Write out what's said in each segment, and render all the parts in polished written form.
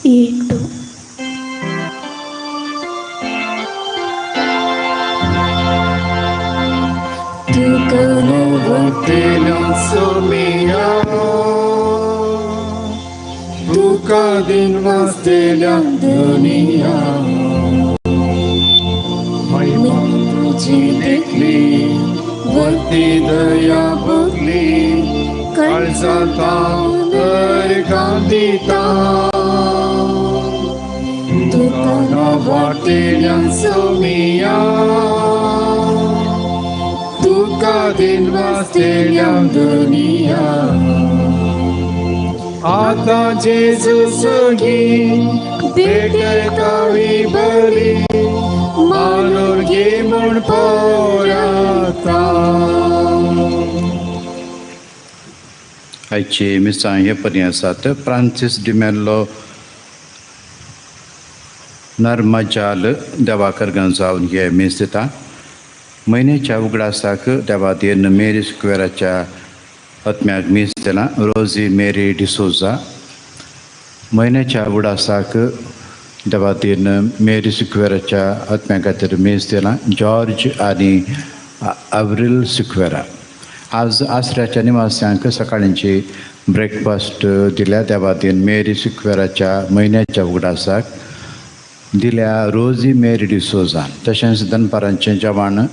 1 2 Tu Novotelham somia, tu cadin vastelham dunia. महिमा तुझी देखली, वरती दया बघली, काळजाता तर गांधीता. तुका नवाटेल्या सोमिया, तुका दिन वाचलेल्या दुनिया. आता जेजू सगी भेटतावी बरी, मानून घे म्हण पळता. आयची मिसां हे परी आसात. फ्रांसीस डिमेल्लो नर्मजाल देवाकर जावन हे मीस दिता. म्हयन्याच्या उगडासाक देवादेन मेरी स्क्वेराच्या आत्म्याक मीस दिला. रोजी मेरी डिसोजा. म्हयन्याच्या उगडासाक देवादेन मेरी स्क्वेराच्या आत्म्या खातीर मीस दिला. जॉर्ज आनी अव्रिल स्क्वेरा. आज आसऱ्याच्या निवास्यांक सकाळींची ब्रेकफास्ट दिल्या. देवादेन मेरी स्क्वेराच्या म्हयन्याच्या उगडासाक दिल्या रोजी मेरी डिसोजान. तशेंच दनपारांचें जेवण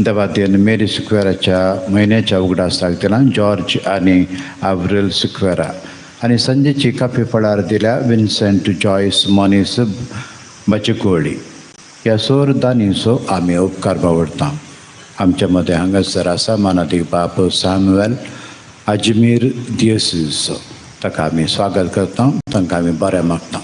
देवादेन मेरी स्क्वेराच्या म्हयन्याच्या उगडासाक दिलां. जॉर्ज आनी अव्रिल स्क्वेरा. आनी संजेची काफी फळार दिल्या विन्सेंट जॉयस मॉनीस बचकोळी. ह्या सोर दानीचो आमी उपकार बावडटा. आमच्या मदें हांगासर आसा मानादीक बाब सॅम्युएल अजमेर दियोसीसचो. ताका आमी स्वागत करता. तांकां आमी बरें मागता.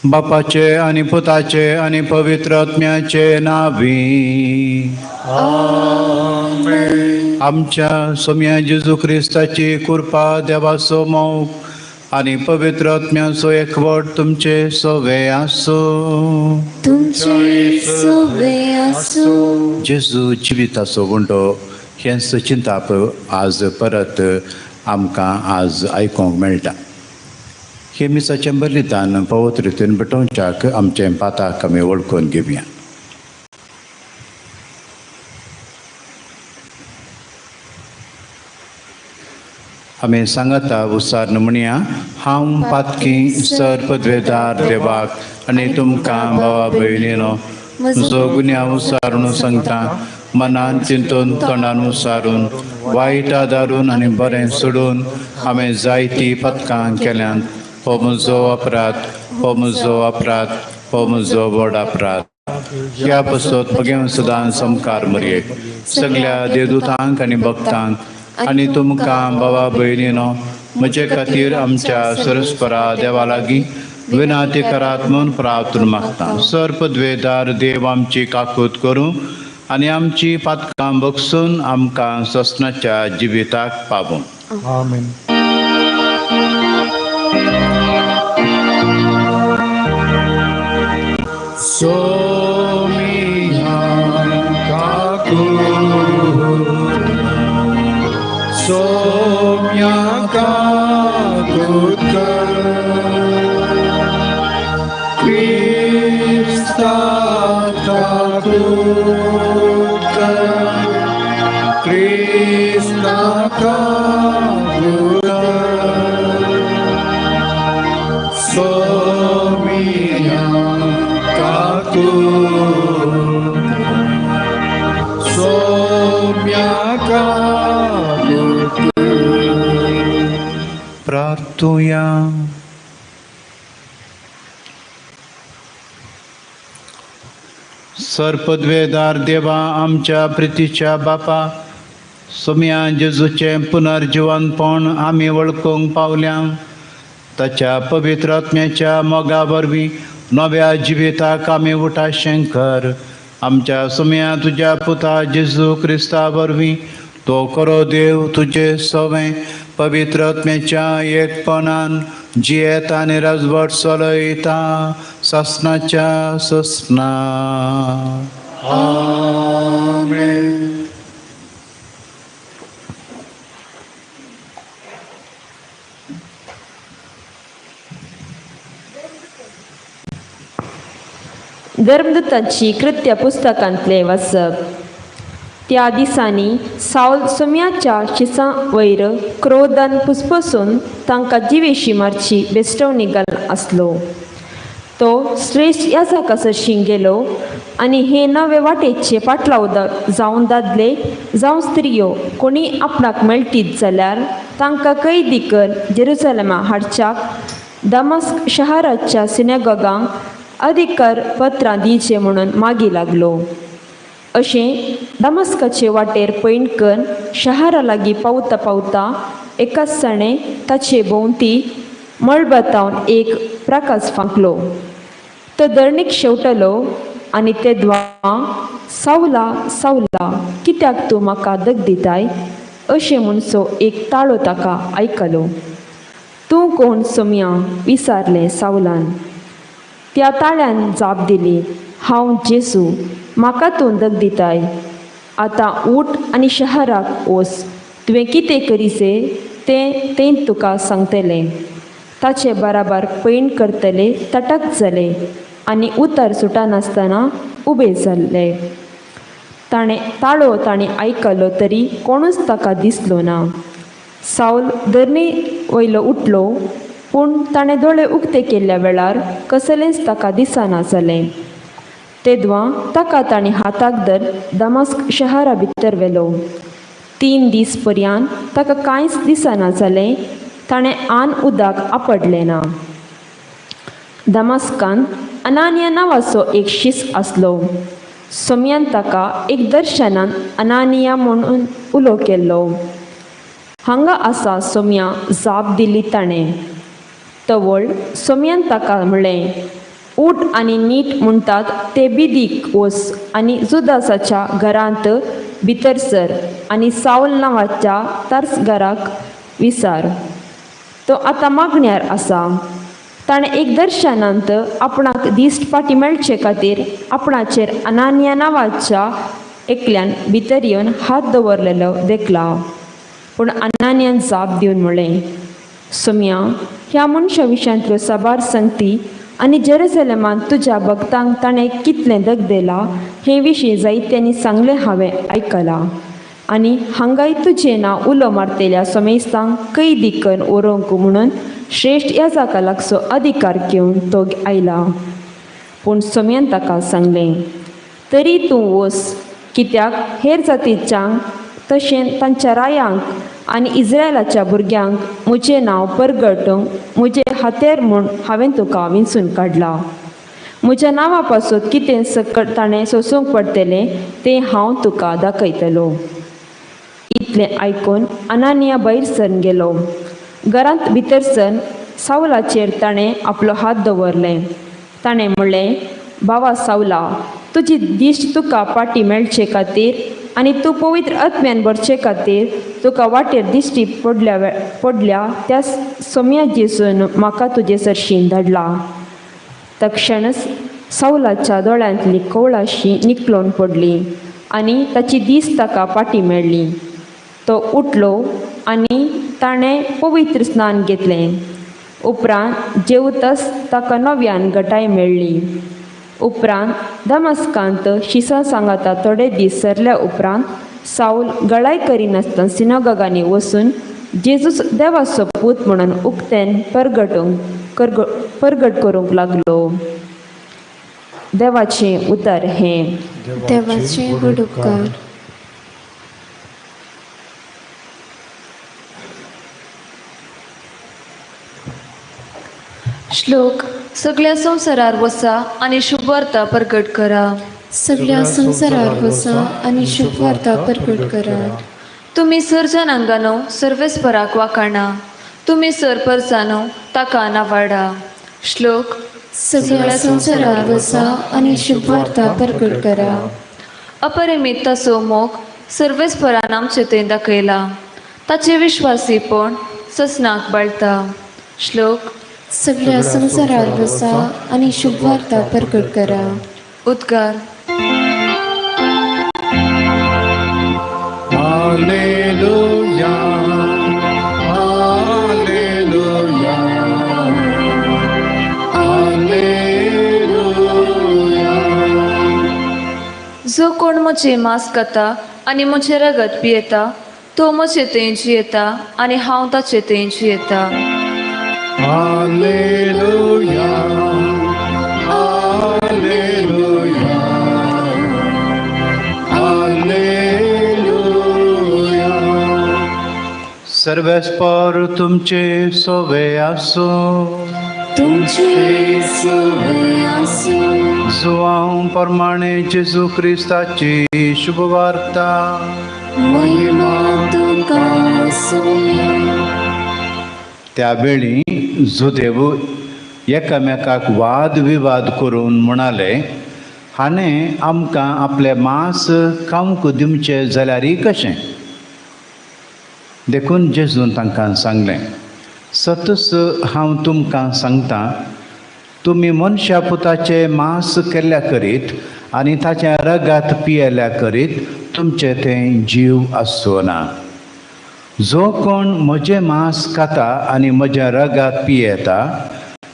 बापाचे आनी पुताचे आनी पवित्र आत्म्याचे नांवी आमेन. आमच्या सोम्या जेजू क्रिस्ताची कृपा, देवाचो मोग आनी पवित्र आत्म्याचो एकवट तुमचे सोवे आसो. तुमचे सोवे आसो. जेजू जिविताचो गुंडो हें चिंताप आज परत आमकां आज आयकोंक मेळटा. हे मिसाचें बलिदान पवित्र रितीन पेटोवच्याक आमचे पाताक आमी वळखून घेवया. आमी सांगता उसारन म्हणया. हांव पातकी सर पदवेदार देवाक आनी तुमकां भावा भयणीनो म्हजो गुन्यांव उसारून सांगता. मनान चिंतून तोंडान उसारून वायट आदारून आनी बरें सोडून हांवें जायतीं पथकां केल्यांत. हो म्हजो अपराध, हो म्हजो अपराध, हो म्हजो व्हड अपराध. ह्या पासत भगेव सदां समकार मरयेक सगळ्या देवदूतांक आनी भक्तांक आनी तुमकां भावा भयणीनो म्हजे खातीर आमच्या सरस्परा देवा लागीं विनाती करात म्हूण प्रार्थना मागता. सर पदवेदार देव आमची काकूत करूं आनी आमची पातकां बगसून आमकां ससनाच्या जिविताक पावूं. आमेन. सोमिया काकू, सोम्या काकूत क्रिस्ता काकूत, क्रिस्ता काकूत. सोमिया काकू, सोम्या काकूत. प्रार्थुया. सर पदवेदार देवा, आमच्या प्रितीच्या बापा, सोम्या जेजूचें पुनर्जिवनपण आमी वळखूंक पावल्या. ताच्या पवित्र आत्म्याच्या मोगा वरवीं नव्या जिविताक आमी उठाशें कर. आमच्या सोम्या तुज्या पुता जेजू क्रिस्ता वरवीं तो करो देव तुजे सवें पवित्र आत्म्याच्या एकपणान जियेता आनी राजवट चलयता ससनाच्या ससना. आमेन. धर्मदूतांची कृत्य पुस्तकांतले वाचप. त्या दिसांनी साऊल सोम्याच्या शिसां वयर क्रोधान पुसपसून तांकां जिवेशी मारची बेस्टवणी घालन आसलो. तो श्रेष्ठ याजका सरशीं गेलो आनी हे नवे वाटेचे पाटलाव जावं दादले जावं स्त्रियो कोणी आपणाक मेळटीत जाल्यार तांकां कैदी कर जेरुसलेमा हाडच्याक दमस्क शहराच्या सिनेगॉगांक अधिकार पत्रां दिवचें म्हणून मागी लागलो. अशें दमस्काचे वाटेर पैणकन शहरा लागीं पावता पावता एकाच सणे ताचे भोंवती मळबतावन एक प्रकाश फांकलो. तो धरणीक शेवटलो आनी तेदवा सावला सावला कित्याक तूं म्हाका दग दिताय अशें म्हणसो एक ताळो ताका आयकलो. तूं कोण सोम्या विचारलें सावलान. त्या ताळ्यान जाप दिली, हांव जेसू, म्हाका तूं दग दिताय. आतां उठ आनी शहराक वच, तुवें कितें करीसे तें तुका सांगतलें. ताचे बराबर पैण करतले तटक जाले आनी उतर सुटनासतना उबे जाल्ले. ताळो आयकलो तरी कोणूच ताका दिसलो ना. साऊल धरणी वयलो उठलो पूण ताणें दोळे उक्ते केल्ल्या वेळार कसलेंच ताका दिसना जालें. तेदवा ताका ताणें हाताक धर दमस्क शहरा भितर व्हेलो. 3 दीस पर्यंत ताका कांयच दिसना जालें. ताणें आन उदक आपडलें ना. दमस्कांत अनानिया नांवाचो एक शिस आसलो. सोम्यान ताका एक दर्शनान अनानिया म्हणून उलो केल्लो. हांगा आसा सोम्या जाप दिली ताणें. तवळ सोम्यान ताका म्हणलें, उठ आनी नीट म्हणटात ते बिदीक वच आनी जुदासाच्या घरांत भितर सर आनी साऊल नांवाच्या तार्सगाराक विचार. तो आतां मागण्यार आसा. ताणें एक दर्शनांत आपणाक दिश्ट फाटीं मेळचे खातीर आपणाचेर अनानिया नांवाच्या एकल्यान भितर येवन हात दवरलेलो देखला. पूण अनानियान जाप दिवन म्हणलें, सोम्या, ह्या मनशा विशयांतल्यो साबार संगती आनी जेरुसलेमांत तुज्या भक्तांक ताणें कितलें दग दिलां हे विशीं जायत्यांनी सांगलें हांवें आयकलां. आनी हांगाय तुजें नांव उलो मारतेल्या सोमेस्तांक कैदी करून व्हरूंक म्हणून श्रेष्ठ याजका लागचो अधिकार घेवन तो आयला. पूण सोम्यान ताका सांगलें, तरी तूं वच, कित्याक हेर जातीच्यांक तशें तांच्या रायांक आनी इस्रायलाच्या भुरग्यांक म्हजें नांव परगटूंक म्हजें हातेर म्हूण हांवें तुका विंचून काडलां. म्हज्या नांवा पासून कितें सकट ताणें सोंसूंक पडटलें तें हांव तुका दाखयतलो. इतलें आयकून अनानिया भायर सरून गेलो. घरांत भितर सरून सावलाचेर ताणें आपलो हात दवरले. ताणें म्हणलें, भावा सावला, तुजी दिश्ट तुका पाटी मेळचे खातीर आनी तूं पवित्र आत्म्यान भरचे खातीर तुका वाटेर दिश्टी पडल्या त्या सोम्या जेसून म्हाका तुजे सरशीं धाडला. तक्षणच सावलाच्या दोळ्यांतली कवळाशी निकळून पडली आनी ताची दीस ताका पाटी मेळ्ळी. तो उठलो आनी ताणें पवित्र स्नान घेतलें. उपरांत जेवतच ताका नव्यान घटाय मेळ्ळी. उपरांत दमस्कांत शिसा सांगाता थोडे दीस सरल्या उपरांत साऊल गळाय करिनासतना सिनेगॉगांनी वचून जेजूस देवाचो पूत म्हणून उक्तेन परगट करूंक लागलो. देवाचें उतर हें. देवाचे हुडुकार. श्लोक. सगळ्या संवसारार वचा आनी शुभ वार्ता प्रगट करा. सगळ्या संवसारार वचा आनी शुभ वार्ता प्रगट करा. तुमी सर जनांगानो सर्वेस्पराक वाखाणा. तुमी सर परसानो ताका नावाडा. श्लोक. सगळ्या संवसारार वचा आनी शुभ वार्ता प्रगट करा. अपरिमित ताचो मोग सर्वेस्परान आमचे थंय दाखयला. ताचे विश्वासीपण ससनाक बाळटा. श्लोक. सगळ्या संवसारार वचा आनी शुभ वार्ता प्रगट करा. उद्गार. Hallelujah, hallelujah, hallelujah. म्हजें मांस खाता आनी म्हजें रगत पियेता तो म्हजें तें जियेता आनी हांव ताचें तें जियेता. Hallelujah. Hallelujah. Hallelujah. सर्वेस्पर तुमचे सोवे आसो. तुमचे सोवे आसो. जुआं प्रमाणे जेजू क्रिस्ताची शुभ वार्ता. महिमा तुका सोया. त्या वेळी जुदेव एकामेकाक वाद विवाद करून म्हणाले, हाणें आमकां आपले मांस खावंक दिवचें जाल्यार कशें? देखून जेजून तांकां सांगलें, सतच हांव तुमकां सांगतां, तुमी मनशा पुताचें मांस केल्ल्या करीत आनी ताचें रगत पियेल्या करीत तुमचें तें जीव आसचो ना. जो कोण म्हजें मांस खाता आनी म्हजें रगत पियेता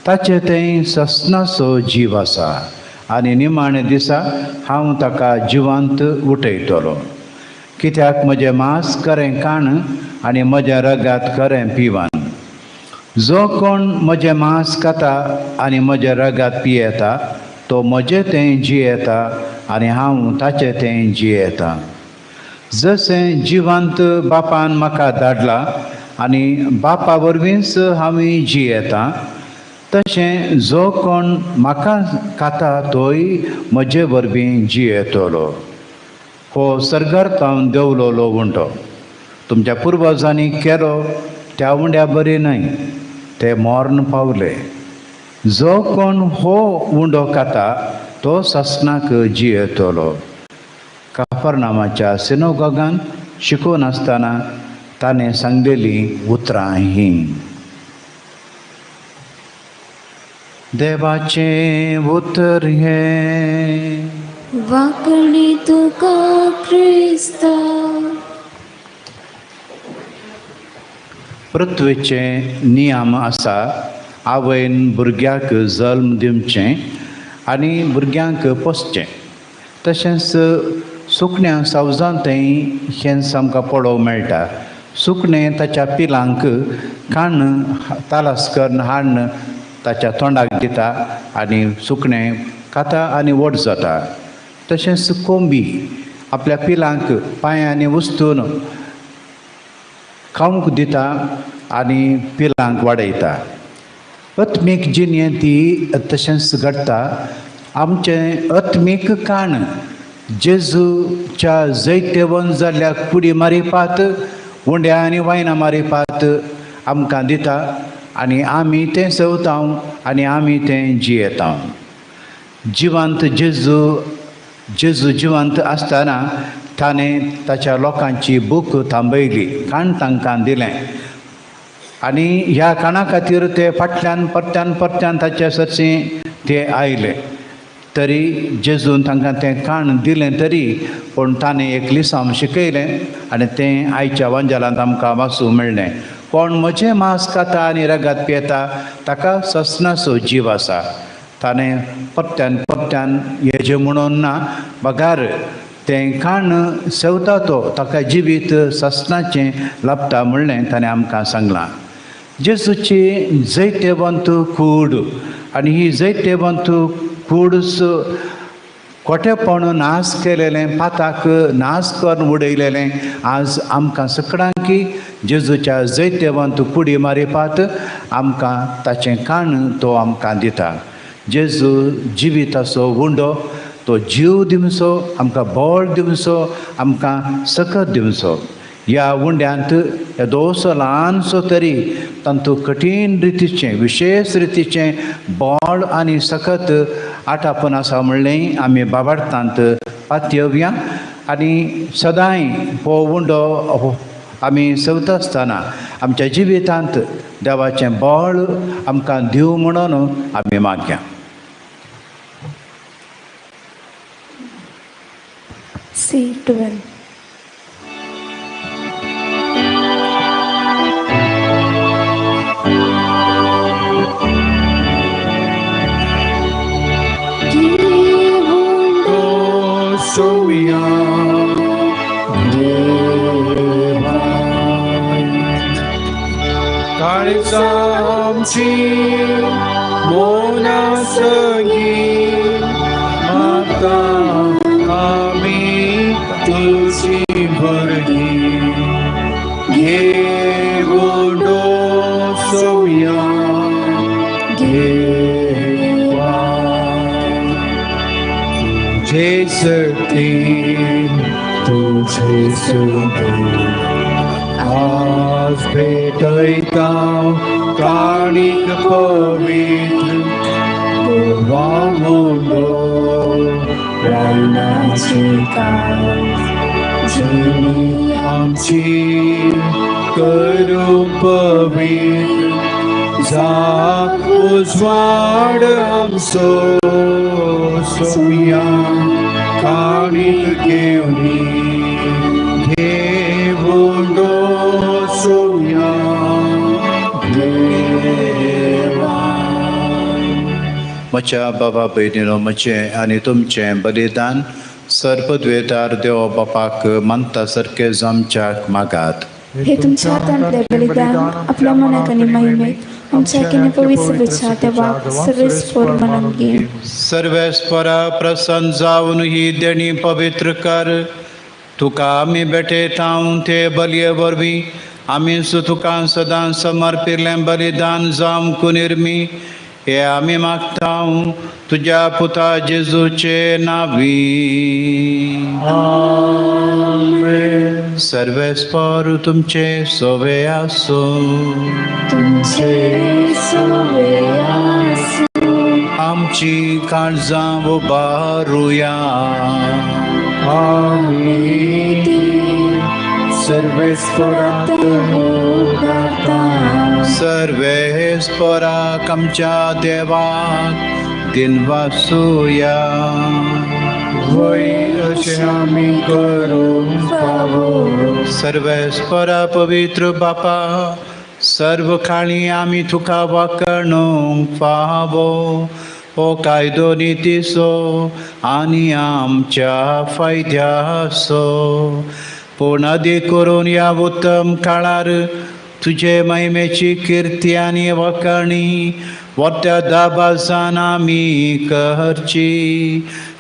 ताचें तें ससनाचो जीव आसा आनी निमाणे दिसा हांव ताका जिवंत उठयतलो. कित्याक म्हजें मांस खरें खाण आनी म्हजें रगत खरें पिवान. जो कोण म्हजें मांस खाता आनी म्हजें रगत पियेता तो म्हजें तें जियेता आनी हांव ताचें तें जियेता. जशें जिवंत बापान म्हाका धाडला आनी बापा वरवींच हांव जियेता, तशें जो कोण म्हाका खाता तोय म्हजे वरवीं जियेतलो. हो सर्गार्थावन देवलोलो उंडो तुमच्या पुर्वजांनी केलो त्या उंड्या बरी न्हय, ते मरण पावले. जो कोण हो उंडो खाता तो ससनाक जियेतलो. काफरनामाच्या सिनोगोगान शिकून आसतना ताणें सांगलेलीं उतरां हीं. देवाचें उतर हें. वाकणी तुका क्रिस्ता. पृथ्वीचे नियम आसा, आवयन भुरग्याक जल्म दिवचें आनी भुरग्यांक पोसचें. तशेंच सुकण्या सावजांतय हें आमकां पळोवंक मेळटा. सुकणें ताच्या पिलांक काण तालास करून हाडून ताच्या तोंडाक दिता आनी सुकणें खाता आनी व्हड जाता. तशेंच कोंबी आपल्या पिलांक पांयांनी उस्तून खावंक दिता आनी पिलांक वाडयता. अत्मीक जिणेंती तशेंच घडटा. आमचें अत्मीक काण जेजूच्या जैतेवन जाल्ल्या कुडी मारिपात, उंड्या आनी वायनां मारिपात आमकां दिता आनी आमी तें सेवतां आनी आमी तें जियेता. जिवंत जेजू जिवंत आसतना ताणें ताच्या लोकांची भूक थांबयली, काण तांकां दिलें आनी ह्या काणा खातीर ते फाटल्यान परत्यान ताचे सरशीं ते आयले. तरी जेजून तांकां तें काण दिलें तरी पूण ताणें एक लिसांव शिकयलें आनी तें आयच्या वांजेलांत आमकां वाचूंक मेळ्ळें. कोण म्हजें मांस खाता आनी रगत पियेता ताका ससनाचो जीव आसा. ताणें परत्यान हेजें म्हणून ना, बगार तें काण सेवता तो ताका जिवीत ससनाचें लाभता म्हणलें ताणें आमकां सांगलां. जेजूची जैतेवंत कूड आनी ही जैतेवंत कूडच खोटेपण नाश केलेलें, पाताक नाश करून उडयलेलें आज आमकां सगळ्यांकी जेजूच्या जैतेवंत कुडी मारिपात आमकां ताचें काण तो आमकां दिता. जेजू जिविताचो उंडो, तो जीव दिवचो, आमकां बळ दिवचो, आमकां सकत दिवचो. ह्या उंड्यांत येदोसो ल्हानसो तरी तांतू कठीण रितीचें विशेष रितीचें बळ आनी सकत आटापण आसा म्हणलें आमी बाबार्थांत पातयेवया आनी सदांय हो उंडो आमी सेवता आसतना आमच्या जिवितांत देवाचें बळ आमकां दिव म्हणून आमी मागया. C12. Soumya आमची मोना संगी माता आम्ही तुझी भरगी घे गोडो सोया घेवा तुझे सती तुझे सुधी आज भेटैता काणिक पवित्र वामुंडो रायनाची जनी आमची करू पवित्र जा उजवाड आमचो सोया काणिक घेवनी घेवंडो सोया म्हज्या बाबा भयणीनो म्हजें आनी तुमचें बलिदान सर्पद्वेतार देव बापाक मानता सारकें जमच्याक मागात. हे तुमच्या हातांतले बलिदान आपल्या मनात आणि महिमेत आमच्या केने पवित्र विचार देवाक सर्वेस्वर म्हणून घे. सर्वेस्परा प्रसन्न जावन ही देणी पवित्र कर. तुका आमी भेटयतां ते बलये वरवीं आमी तुका सदां समर्पिल्लें बलिदान जावंक निर्मी हे आमी मागतां तुज्या पुता जेजूचे नांवी. सर्वेस्पर तुमचे सोवे आसूं. आमची काळजां उबारुया. सर्वेस्परात सर्वेस्पराक आमच्या देवाक दिनवासुया. वय अशें आमी करूंक फावो. सर्वेस्परा पवित्र बापा सर्व काळी आमी तुका वाकणूंक फावो. ओ कायदो नितीसो आनी आमच्या फायद्याचो. पूण अदीक करून ह्या उत्तम काळार तुजे महिमेची किर्ती आनी वखणी वट्या दाबासान आमी करची.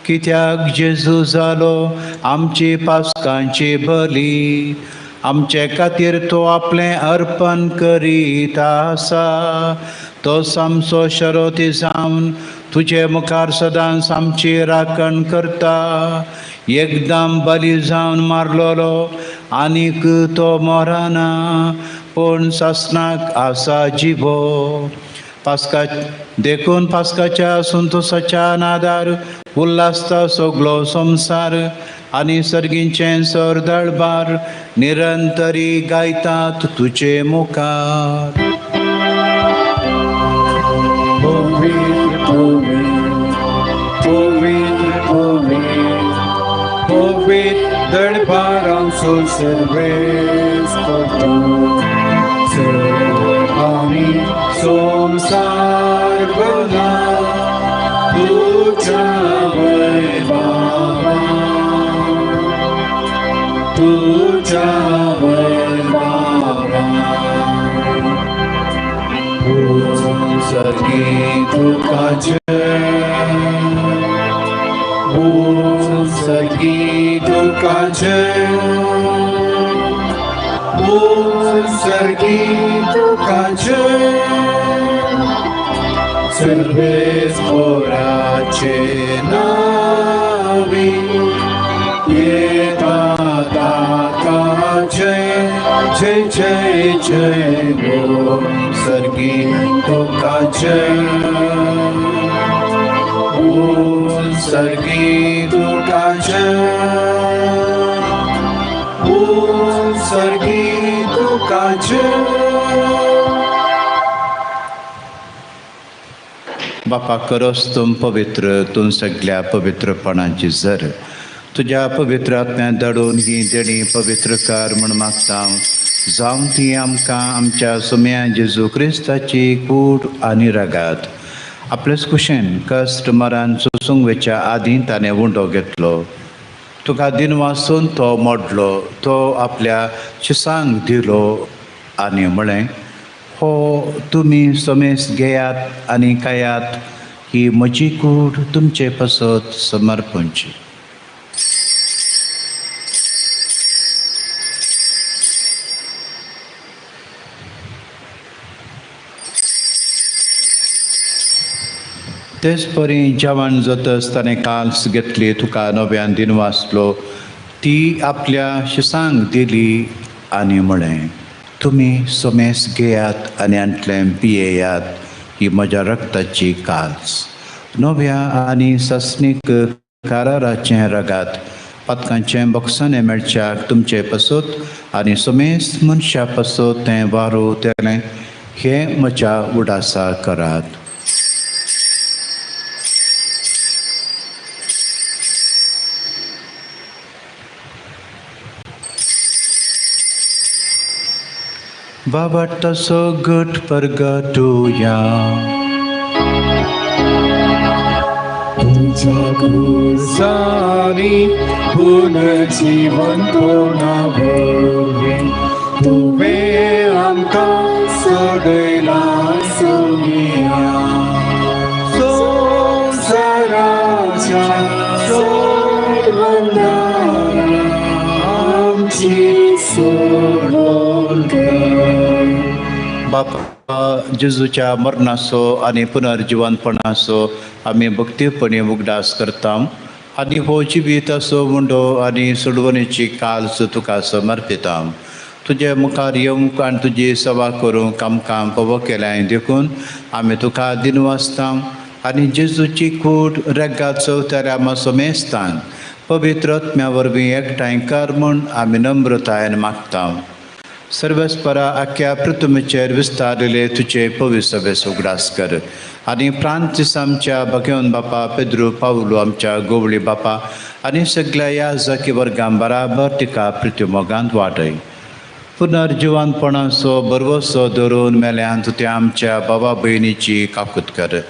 कित्याक जेजू जालो आमची पासकांची बली. आमचे खातीर तो आपलें अर्पण करीत आसा. तो सामचो शरोती जावन तुजे मुखार सदांच आमची राखण करता. एकदम बली जावन मारलोलो आनीक तो मरना पूण सासणाक आसा जिवो. पास्का देखून पास्काच्या संतोशाच्या नादार उल्हासता सगळो संवसार आनी सर्गींचे सर दळबार निरंतरी गायतात तुजे मुखार. दळबारांचो सर्वेस्पर आमी संवसार भरला तुज्या वैभवा. तुज्या वैभवा सर्गी तुका जय. सर्गी तुका जय. सर्गी तुका जय. सर्वेस्पराचे नावी येता ताका जय. जय जय जय गो सर्गी तुका जय. सर्गी तुका जय. सर्गी तुका जय. बापा करोस तुम पवित्र तूं सगळ्या पवित्रपणाची जर तुज्या पवित्र आत्म्यान दडून ही देणी पवित्र कर म्हण मागता. जावं ती आमकां आमच्या सुम्या जेजू क्रिस्ताची कूड आनी रगात आपलेच कुशेन कश्ट मरान सोसूंक वेच्या आदीं ताणें उंडो घेतलो. तुका दिन वाचून तो मोडलो. तो आपल्या शिसांक दिलो आनी म्हळें हो तुम्ही समेस घेयात आनी खायात, ही म्हजी कूड तुमचे पसत समर्पणची. तेच परी जेवण जातच ताणें काल्स घेतली, तुका नव्यान दिन वाचलो, ती आपल्या शिसांक दिली आनी म्हळें, तुमी समेस घेयात आनी आंतलें पियेयात, ही म्हज्या रक्ताची काल्स. नव्या आनी सस्नीक काराराचें रगात पदकांचें बॉक्सांनी मेळच्याक तुमचे पसत आनी समेस मनशा पसत तें वारो तेलें, हें म्हज्या उडासा करात. बाबा तसो घट परगटुया. तुझ्या क्रूसारी पुनर्जीवन तोंडावरी तुवें आमकां सोडयला सोनिया. संवसाराच्या सोडवंदार आमची सोडवण कर. बापा जेजूच्या मरणाचो आनी पुनर्जिवनपणाचो आमी भक्तीपणी उगडास करता आनी हो जिविताचो मुंडो आनी सोडवणेची काल्स तुका समर्पिता. तुजे मुखार येवंक आनी तुजी सेवा करूंक आमकां फोव केल्याय देखून आमी तुका दिनवासता आनी जेजूची कूड रेगात चवथ्याऱ्या मातसो मेस्तान पवित्र आत्म्या वरवीं एकठांय कर म्हूण आमी नम्रतायेन मागता. सर्वेस्परा आख्या पृथ्वीचेर विस्तारिल्ले तुजे पवित्र सभेस उगडास कर आनी फ्रांसीस आमच्या भगवन बापा, पेद्रू पावलो आमच्या गोवळी बापा आनी सगळ्या याजकी वर्गां बराबर तिका पृथ्वीमोगांत वाडय. पुनर्जिवनपणाचो बरवसो धरून मेल्यांत ते आमच्या भावा भयणीची काकूत कर.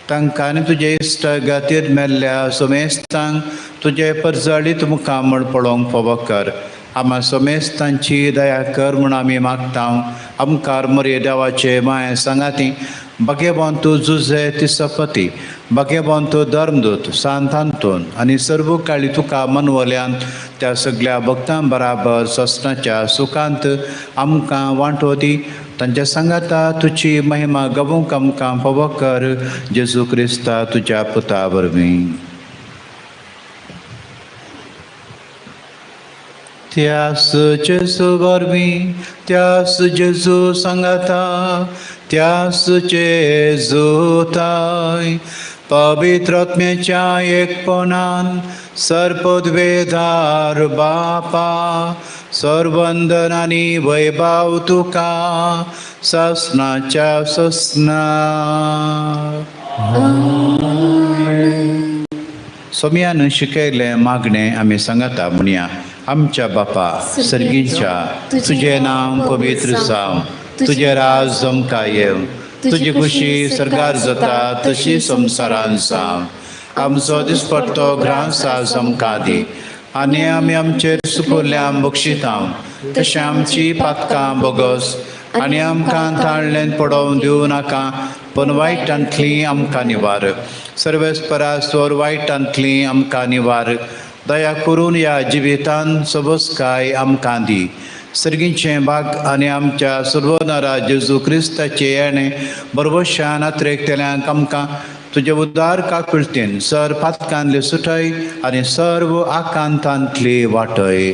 तांकां आनी तुजे इश्टागातीर मेल्ल्या समेस्तांक तुजे परजळीत मुखामळ पळोवंक फोव कर. आम्हा समेस्तांची दया कर म्हूण आमी मागता. आमकां मरे देवाचे माय सांगाती भगेवंतू जुझे तिसपती, भगेवंतू धर्मदूत सांतांतून आनी सर्व काळी तुका मनवल्यांत त्या सगळ्या भक्तां बराबर ससनाच्या सुखांत आमकां वांटो दी. तांच्या सांगाता तुजी महिमा गवूंक आमकां फोव कर. जेजू क्रिस्ता तुज्या पुता वरवीं. त्यास जेजू वरवीं, त्यास जेजू सांगाता, त्यास जेजू ताय पवित्र आत्म्याच्या एकपणान सर्पद्वेदार बापा सर्वंदन आनी वैभव तुका ससनाच्या ससना. सोम्यान शिकयलें मागणें आमी सांगाता म्हणया. आमच्या बापा सर्गीच्या तुझे नांव पवित्र जावं, तुझे राज जमकां येवं, तुजी खुशी सर्गार जाता तशी संवसारांत जावं. आमचो दिसपट्टो ग्रास आमकां दी आनी आमी आमचेर चुकल्ल्यांक बक्षिता तशें आमची पातकां बोगस आनी आमकां ताळ्ळें पडोवन दिवं नाका, पण वायटांतली आमकां निवार. सर्वेस्परा सोर वायटांतली आमकां निवार. दया करून या जिवितान सबस्काय आमकां दी. सर्गीचे भाग आनी आमच्या सर्वनारा जेजू क्रिस्ताचे येणे बरवशान आत्रेकतेल्यांक आमकां तुजे उदार काकुळतेन सर पातकांतली सुटय आनी सर्व आकांतांतली वाटय.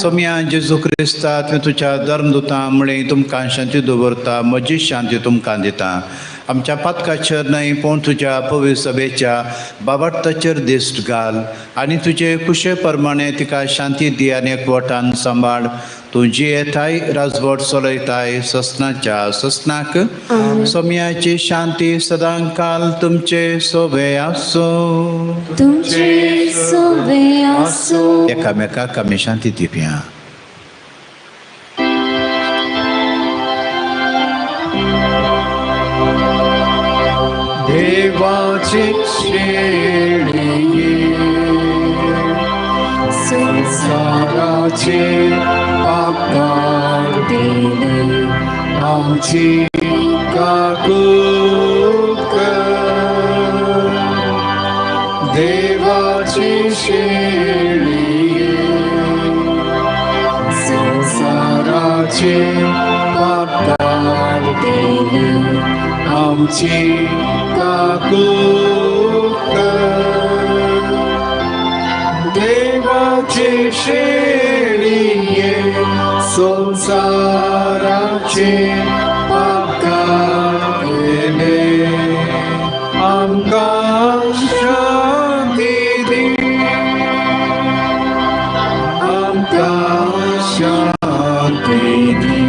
सोम्या जेजू क्रिस्ता तुज्या धर्मदुतां म्हळें तुमकां शांती दवरता, म्हजी शांती तुमकां दिता. आमच्या पातकाचेर न्हय पूण तुज्या पवित्र सभेच्या बाबताचेर दिश्ट घाल आनी तुजे कुशे प्रमाणे तिका शांती दी आनी एकवटान सांबाळ. तुजी येताय राजवट चलयताय ससनाच्या ससनाक. सोम्याची शांती सदां काल तुमचे सोबे आसो. एकामेकाक आमी शांती दिवया. देवाची श्रेणी संसाराची संसाराचे पाप काढीने आमची काकूत कर. देवाची शेळी संसाराचे पाप काढीने आमची काकूत कर. देवाची शेळी संसाराचे पाप काढीने आमकां शांती दी. आमकां शांती दी.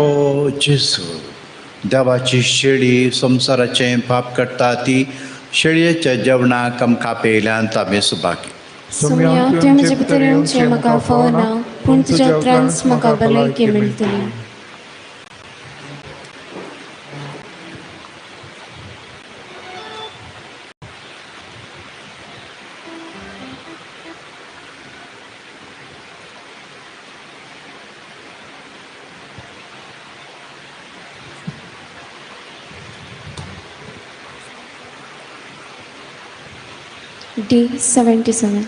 ओ जेसू, देवाची शेळी संसाराचे पाप काडटा ती शेळयेच्या जेवणाक आमकां आपयल्यांत आमी सुभागी. सोम्या तुवें म्हजे भितर येवचें म्हाका फावो ना, पूण तुज्या उतरांच म्हाका भलायकी मेळटली. D77.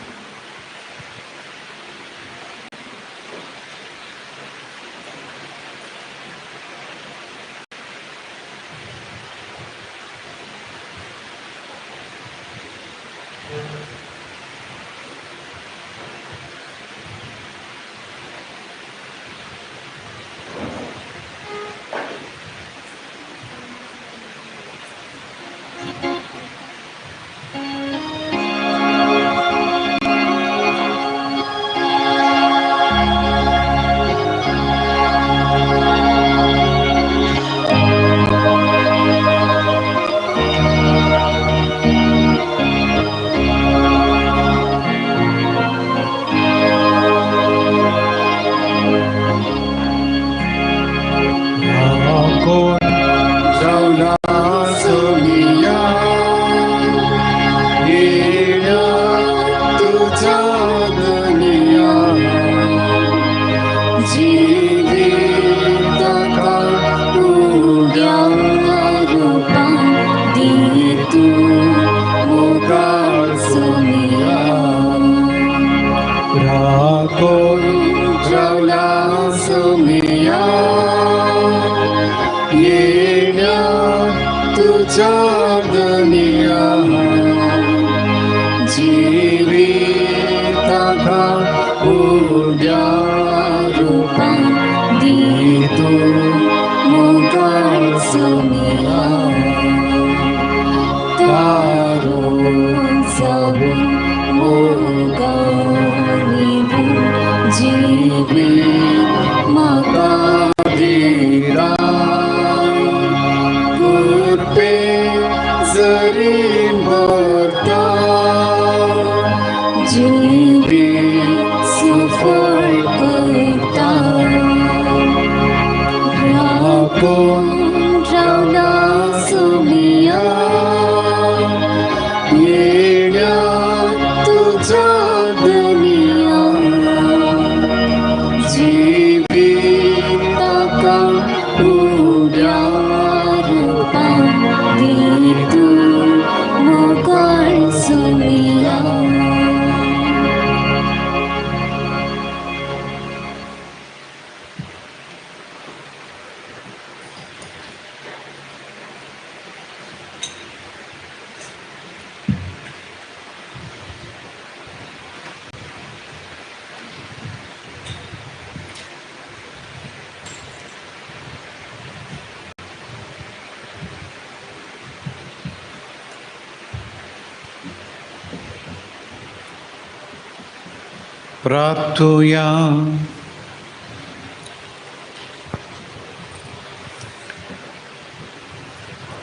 प्रार्थूया.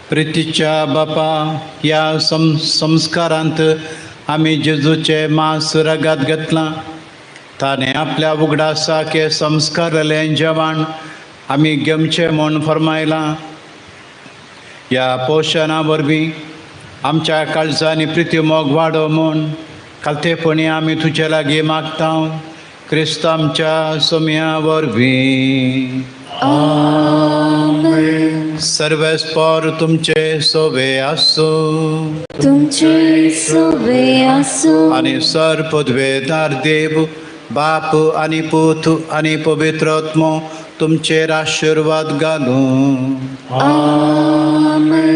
प्रितीच्या बापा, ह्या संस्कारांत आमी जेजूचे मांस रगात घेतलां. ताणें आपल्या उगडासाके संस्कारलें जेवण आमी घेवचें म्हूण फरमायलां. ह्या पोशना वरवीं आमच्या काळजांनी प्रिती मोग वाडो म्हूण खालतेपणी आमी तुजे लागीं मागता क्रिस्त आमच्या सोम्या वरवीं. सर्वेस्पर तुमचे सोबे आसूं तुमचे सोबे आसूं आनी सर्पद्वेदार देव बाप आनी पूत आनी पवित्रात्मो तुमचेर आशिर्वाद घालूं.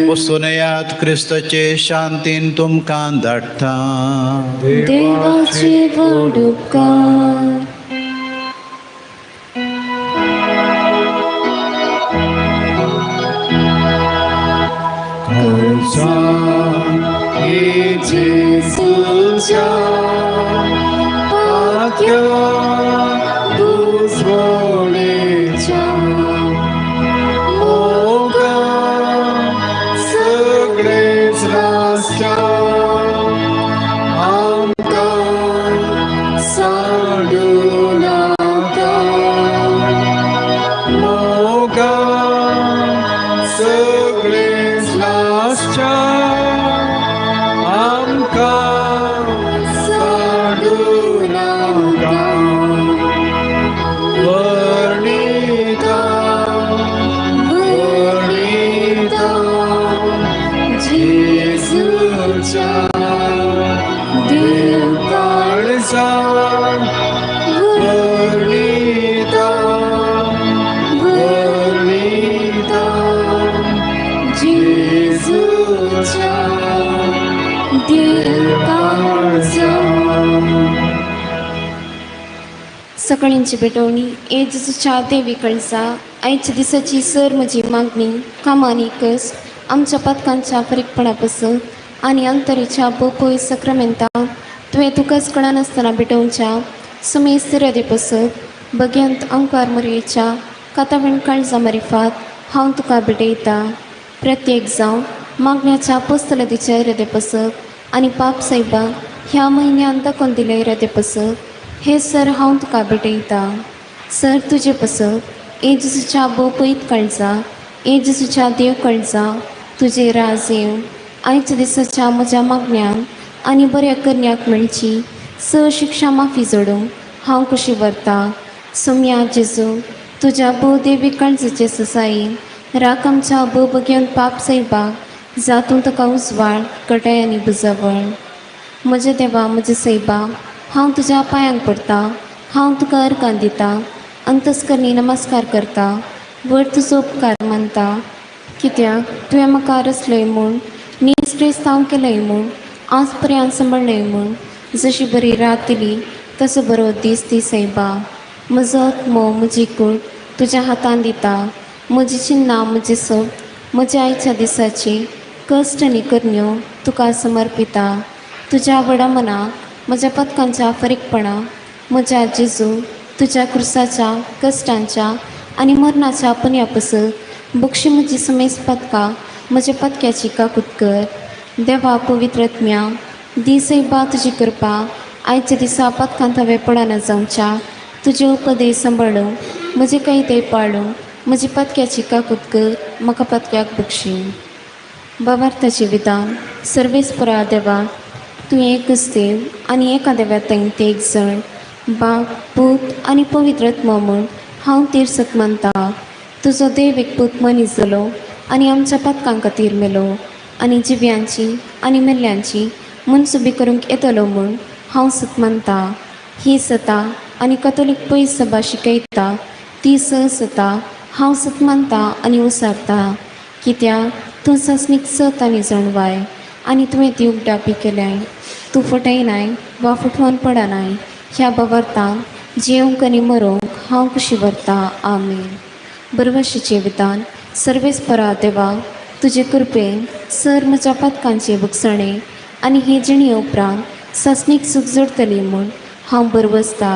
बसून येयात क्रिस्ताचे शांतीन तुमकां धाडटा. देवाचे व्हड उपकार. जेजूच्या पाक्या बुजवणेच्या मोगा सगळेच राष्ट्रा आमकां सांडून आता. मोगा सगळेच राष्ट्रा सकाळींची भेटवणी जेजूच्या देवी कळसा. आयच्या दिसाची सर म्हजी मागणी कामांनी कस आमच्या पथकांच्या फरीकपणा पसत आनी अंतरीच्या बोपय सक्रामेंतां तुवें तुकाच कळनासतना भेटोवच्या समे सिरदे पसत बग्यंत अंकार मरयेच्या कातावण काळजा मरिफात हांव तुका भेटयता. प्रत्येक जावं मागण्याच्या पोस्तलदीच्या इरादे पसत आनी पाप साहेबाक ह्या म्हयन्यान दाखोवन दिल्या इरादे पसत हे सर हांव तुका भेटयता. सर तुजे पसत जेजूच्या बोपयत काळजा जेजूच्या देव काळजा तुजे राज येवं. आयच्या दिसाच्या म्हज्या मागण्यान आनी बऱ्या करण्याक मेळची स शिक्षा माफी जोडूंक हांव कशी व्हरता. सोम्या जेजू तुज्या भोव देवी काळजेचे ससायीन राख आमच्या भोव बग्यान पाप साहेबाक जातूं तुका उजवाड कटाय आनी बुजावळ. म्हजे देवा म्हजे सैबा हांव तुज्या पांयांक पडटा. हांव तुका अर्कां दिता. अंतस्करणी नमस्कार करता. व्हड तुजो उपकार मानता. कित्याक तुवें म्हाका रचलय म्हूण नीज क्रिस्तांव केलय म्हूण आज पर्यंत सांबाळलय म्हूण जशी बरी रात दिली तसो बरो दीस दी सैबा. म्हजो आत्मो म्हजी कूड तुज्या हातान दिता. म्हजी चिन्नां म्हजी सब म्हज्या आयच्या दिसाची कश्ट आनी करण्यो तुका समर्पिता. तुज्या व्हडा मनाक म्हज्या पथकांच्या फरीकपणा म्हज्या जेजू तुज्या क्रुसाच्या कश्टांच्या आनी मरणाच्या पन्या पसत बक्षी म्हजी समेस पथका म्हज्या पथक्याची काकूत कर. देवा पवित्रत्म्या दिसैबा तुजी कृपा आयच्या दिसा पथकांत हांवें पडना जावच्या तुजे उपदेश सांबाळूं म्हजे कायदे पाळूं म्हजी पथक्याची काकूत कर. म्हाका पथक्याक बक्षी. बाबार्थाचें विधान. सर्वेस्परा देवा तूं एकच देव आनी एका देव्यातय ते एक जण बाप पूत आनी पवित्रत्म म्हूण हांव तिर्सक मानता. तुजो देव एक पूत मनीस जालो आनी आमच्या पथकां खातीर मेलो आनी जिव्यांची आनी मेल्ल्यांची मनसुबी करूंक येतलो म्हूण हांव सत मानता. ही सता आनी कथोलीक पयस सभा शिकयता ती सता हांव सत मानता आनी उसारता. कित्याक तूं ससनीक सत आनी जणवाय आनी तुवें ती उगडापी केल्याय. तूं फटयनाय वा फुटवून पडनाय. ह्या बाबार्थान जेवंक आनी मरोंक हांव कशी व्हरता. आमेन. बरवशीचें विधान. सर्वेस्परा देवा तुजे कृपेन सर म्हज्या पथकांचे बुकसणे आनी हे जिणे उपरांत ससनीक सुख जोडटली म्हूण हांव बरवसता.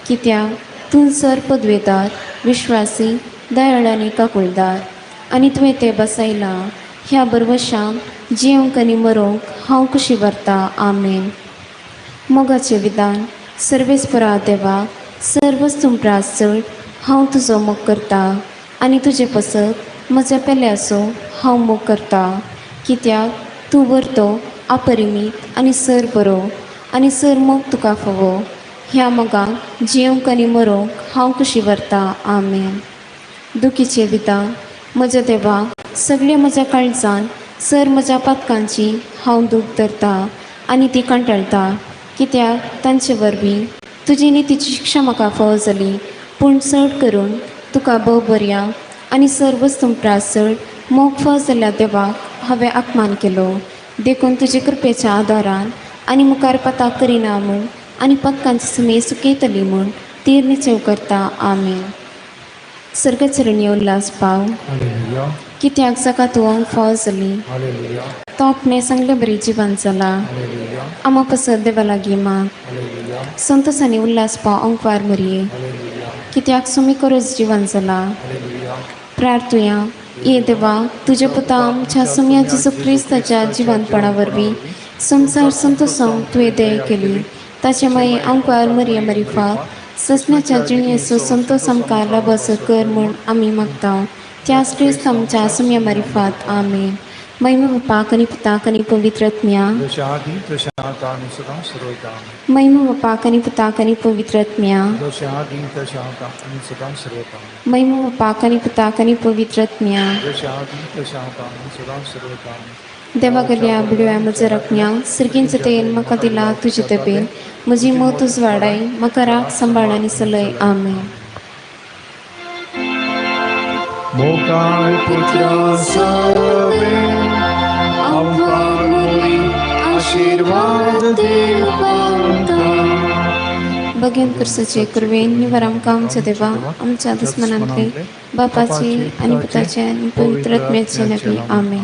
कित्याक तूं सर पदवेदार विश्वासी दयाळ आनी काकुळदार आनी तुवें तें बसयलां. ह्या बरवशान जेवंक आनी मरोंक हांव कशी व्हरता. आमेन. मोगाचें विधान. सर्वेस्परा देवा सर वस्तूंपरास चड हांव तुजो मोग करता आनी तुजे पसत म्हज्या पेल्याचो हांव मोग करता. कित्याक तूं व्हरतो अपरिमीत आनी सर बरो आनी सर मोग तुका फोवो ह्या मोगाक जियोंक आनी मरोंक हांव कशी व्हरता आमेन. दुखीचे विदा म्हज्या देवा सगळ्या म्हज्या काळजान सर म्हज्या पातकांची हांव दूख धरता आनी ती कंटाळटा, कित्याक तांचे वरवीं तुजी नितीची शिक्षा म्हाका फावो जाली. पूण चड करून तुका भोव बऱ्या आनी सर वस्तूंपरा चड मोग फावो जाल्ल्या देवाक हांवें अपमान केलो. देखून तुजे कृपेच्या आदारान आनी मुखार पताक करिना म्हूण आनी पतकांची सुमे सुकयतली म्हूण तीर निचेव करता आमेन. सर्गचरणी उल्हास पाव Hallelujah. कित्याक जाका तूं अंग फावो जाली Hallelujah. तो आपणे सांगले बरी जिवन जाला. Hallelujah. आमा पसर देवा लागीं माग Hallelujah. संतोसानी उल्हास पाव अंकवार मरये Hallelujah. कित्याक सुमी करोज जिवन जाला. Hallelujah. प्रार्थुया ये देवा तुझे पुता आमच्या सुम्या जेजू क्रिस्ताच्या जिवनपणा वरवीं संसार संतोषांक तुवें दय केली. ताचे माये अंकवार मरिये मरिफात ससण्याच्या जिणेचो संतोष आमकां लाभसर कर म्हूण आमी मागता. त्याच क्रिस्त आमच्या सुम्या मरिफात आमेन. महिमा बापाक आनी पुताक आनी पवित्र आत्म्या Doshadi, Doshadani, Sudam, Survadam. महिमा बापाक आनी पुताक आनी पवित्र आत्म्या Doshadi, Doshadani, Sudam, Survadam. महिमा बापाक आनी पुताक आनी पवित्र आत्म्या Doshadi, Doshadani, Sudam, Survadam. देवा गेल्या बिडव्या म्हज्या रकम्या सर्गींचे तेल म्हाका दिला तुजे तेपेन म्हजी मोत तुज वाडाय म्हाका राख सांबाळ आनी चलय आमेन. Mokai Putra Save, Ampari, Ashirvad Devata. भगेन करसाचे करवेन निवार आमकां आमच्या देवा आमच्या दुस्मनांतले बापाचे आनी पुताचे आनी पवित्र आत्म्याचे नबी आमेन.